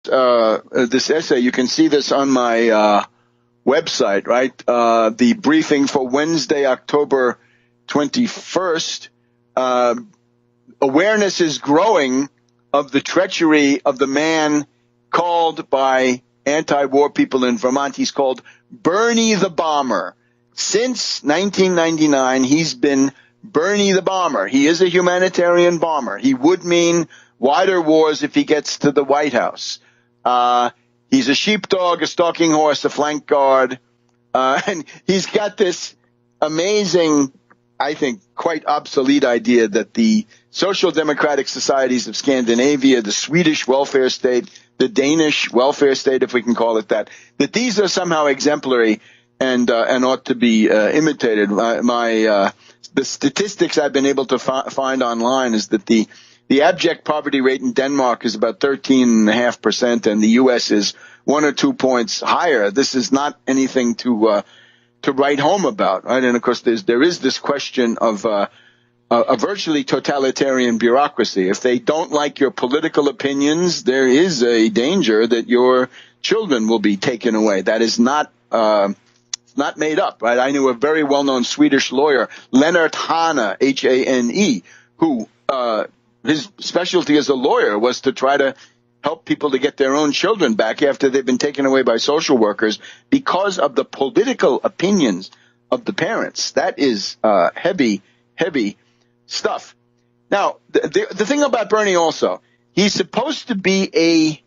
this essay. You can see this on my website, right? The briefing for Wednesday, October 21st. Awareness is growing of the treachery of the man called by anti-war people in Vermont. He's called Bernie the Bomber. Since 1999, he's been Bernie the Bomber. He is a humanitarian bomber. He would mean wider wars if he gets to the White House. He's a sheepdog, a stalking horse, a flank guard. And he's got this amazing, I think, quite obsolete idea that the social democratic societies of Scandinavia, the Swedish welfare state, the Danish welfare state, if we can call it that these are somehow exemplary and ought to be imitated. The statistics I've been able to find online is that the abject poverty rate in Denmark is about 13.5%, and the U.S. is 1 or 2 points higher. This is not anything to write home about, right? And of course, there is this question of a virtually totalitarian bureaucracy. If they don't like your political opinions, there is a danger that your children will be taken away. That is not made up, right? I knew a very well-known Swedish lawyer, Lennart Hane, Hane, who his specialty as a lawyer was to try to help people to get their own children back after they've been taken away by social workers because of the political opinions of the parents. That is heavy, heavy stuff. Now, the thing about Bernie also, he's supposed to be a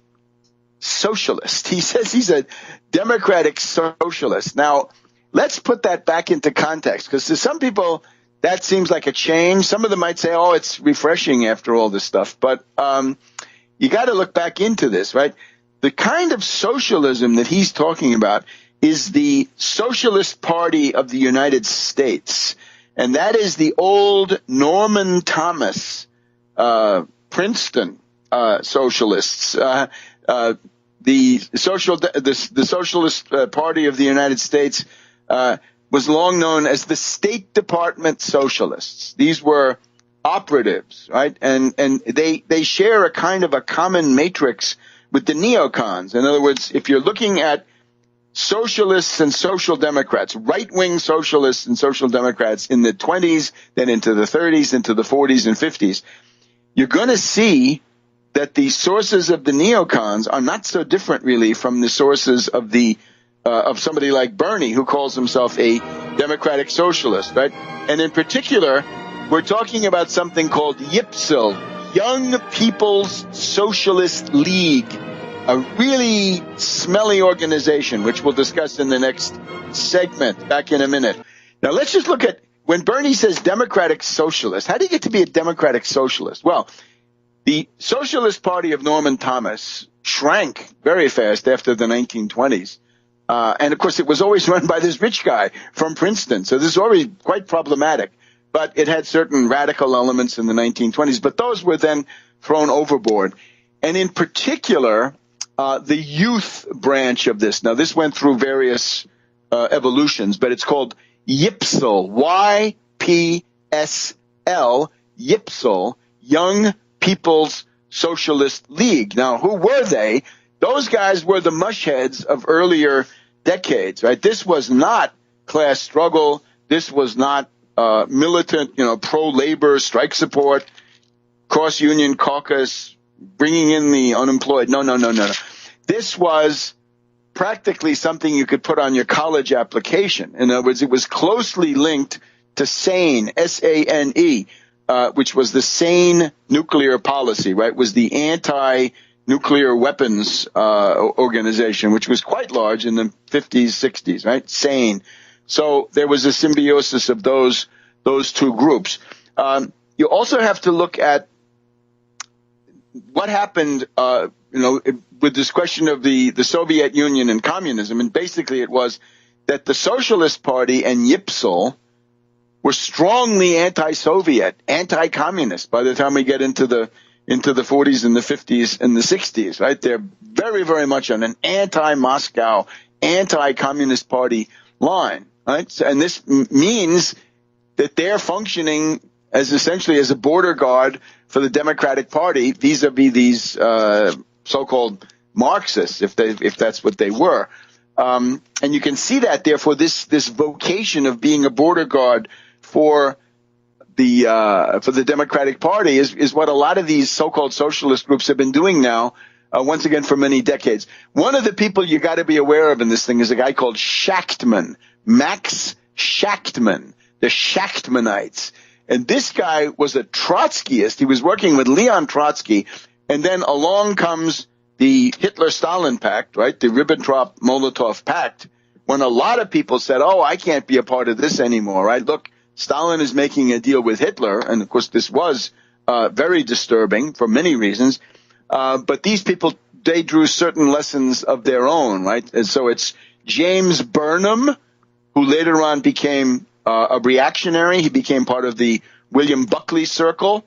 socialist. He says he's a democratic socialist. Now, let's put that back into context, because to some people that seems like a change. Some of them might say, oh, it's refreshing after all this stuff. But you got to look back into this, right? The kind of socialism that he's talking about is the Socialist Party of the United States. And that is the old Norman Thomas, Princeton socialists. The Socialist Party of the United States was long known as the State Department Socialists. These were operatives, right? And they share a kind of a common matrix with the neocons. In other words, if you're looking at socialists and social democrats, right-wing socialists and social democrats in the 20s, then into the 30s, into the 40s and 50s, you're going to see that the sources of the neocons are not so different, really, from the sources of of somebody like Bernie, who calls himself a democratic socialist, right? And in particular, we're talking about something called YPSL, Young People's Socialist League, a really smelly organization, which we'll discuss in the next segment back in a minute. Now, let's just look at when Bernie says democratic socialist. How do you get to be a democratic socialist? Well, the Socialist Party of Norman Thomas shrank very fast after the 1920s. And, of course, it was always run by this rich guy from Princeton. So this is always quite problematic. But it had certain radical elements in the 1920s. But those were then thrown overboard. And in particular, the youth branch of this. Now, this went through various evolutions, but it's called YPSL, Y-P-S-L, YPSL, Young People's Socialist League. Now, who were they? Those guys were the mushheads of earlier decades, right? This was not class struggle. This was not militant, pro-labor strike support, cross-union caucus, bringing in the unemployed. No. This was practically something you could put on your college application. In other words, it was closely linked to SANE, S-A-N-E, which was the SANE nuclear policy, right? Was the anti-nuclear weapons organization, which was quite large in the 50s, 60s, right? SANE. So there was a symbiosis of those two groups. You also have to look at what happened, with this question of the Soviet Union and communism. And basically it was that the Socialist Party and YPSL were strongly anti-Soviet, anti-communist by the time we get into the 40s and the 50s and the 60s, right? They're very, very much on an anti-Moscow, anti-communist party line, right? So, and this means that they're functioning as essentially as a border guard for the Democratic Party vis-a-vis these so-called Marxists, if that's what they were. And you can see that, therefore, this vocation of being a border guard for the Democratic Party is what a lot of these so-called socialist groups have been doing now, once again, for many decades. One of the people you got to be aware of in this thing is a guy called Shachtman, Max Shachtman, the Shachtmanites. And this guy was a Trotskyist. He was working with Leon Trotsky, and then along comes the Hitler-Stalin Pact, right, the Ribbentrop-Molotov Pact, when a lot of people said, oh, I can't be a part of this anymore, right? Look, Stalin is making a deal with Hitler, and of course this was very disturbing for many reasons, but these people, they drew certain lessons of their own, right? And so it's James Burnham, who later on became a reactionary. He became part of the William Buckley Circle.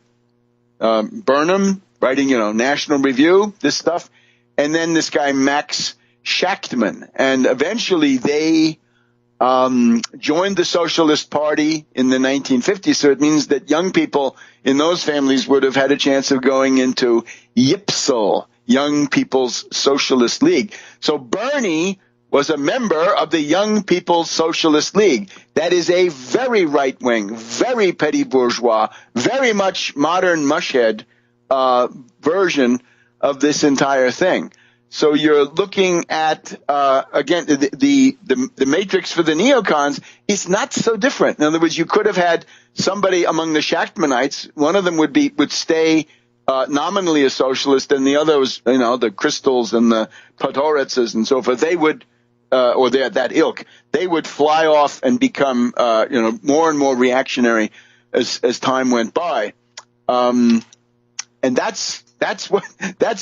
Burnham, writing, National Review, this stuff. And then this guy, Max Shachtman. And eventually they joined the Socialist Party in the 1950s. So it means that young people in those families would have had a chance of going into YPSL, Young People's Socialist League. So Bernie was a member of the Young People's Socialist League. That is a very right-wing, very petty bourgeois, very much modern mushhead version of this entire thing. So you're looking at, again, the matrix for the neocons is not so different. In other words, you could have had somebody among the Shachtmanites. One of them would stay nominally a socialist, and the others, the Crystals and the Podhoritzes and so forth, they would, or they're that ilk, they would fly off and become, more and more reactionary as time went by. And that's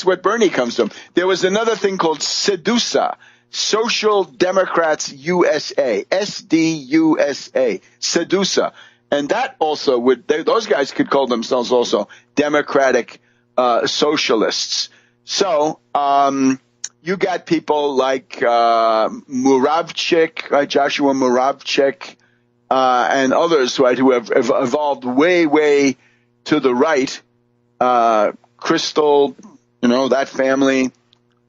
what Bernie comes from. There was another thing called SEDUSA, Social Democrats USA, SDUSA, SEDUSA. And that also those guys could call themselves also Democratic Socialists. So, you got people like Muravchik, right, Joshua Muravchik, and others, right, who have evolved way to the right. Crystal, that family,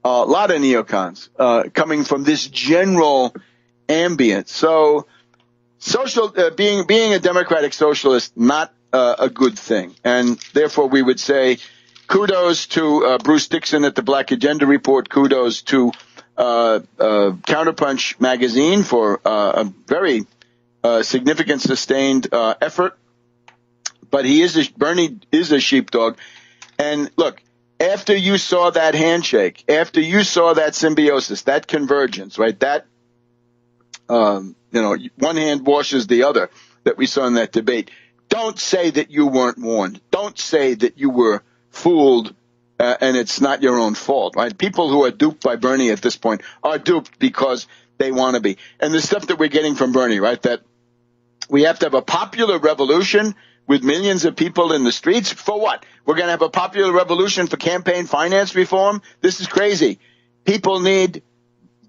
a lot of neocons coming from this general ambient. So, being a democratic socialist, not a good thing, and therefore we would say kudos to Bruce Dixon at the Black Agenda Report. Kudos to Counterpunch magazine for a very significant, sustained effort. But Bernie is a sheepdog. And look, after you saw that handshake, after you saw that symbiosis, that convergence, right, that, one hand washes the other that we saw in that debate, don't say that you weren't warned. Don't say that you were fooled and it's not your own fault, right? People who are duped by Bernie at this point are duped because they want to be. And the stuff that we're getting from Bernie, right, that we have to have a popular revolution with millions of people in the streets. For what? We're going to have a popular revolution for campaign finance reform? This is crazy. People need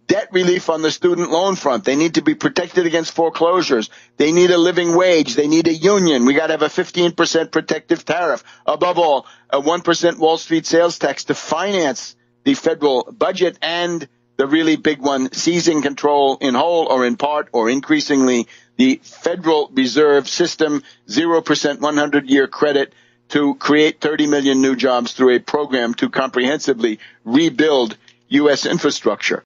debt relief on the student loan front. They need to be protected against foreclosures. They need a living wage. They need a union. We got to have a 15% protective tariff. Above all, a 1% Wall Street sales tax to finance the federal budget, and the really big one, seizing control in whole or in part or increasingly the Federal Reserve System, 0% 100-year credit to create 30 million new jobs through a program to comprehensively rebuild U.S. infrastructure.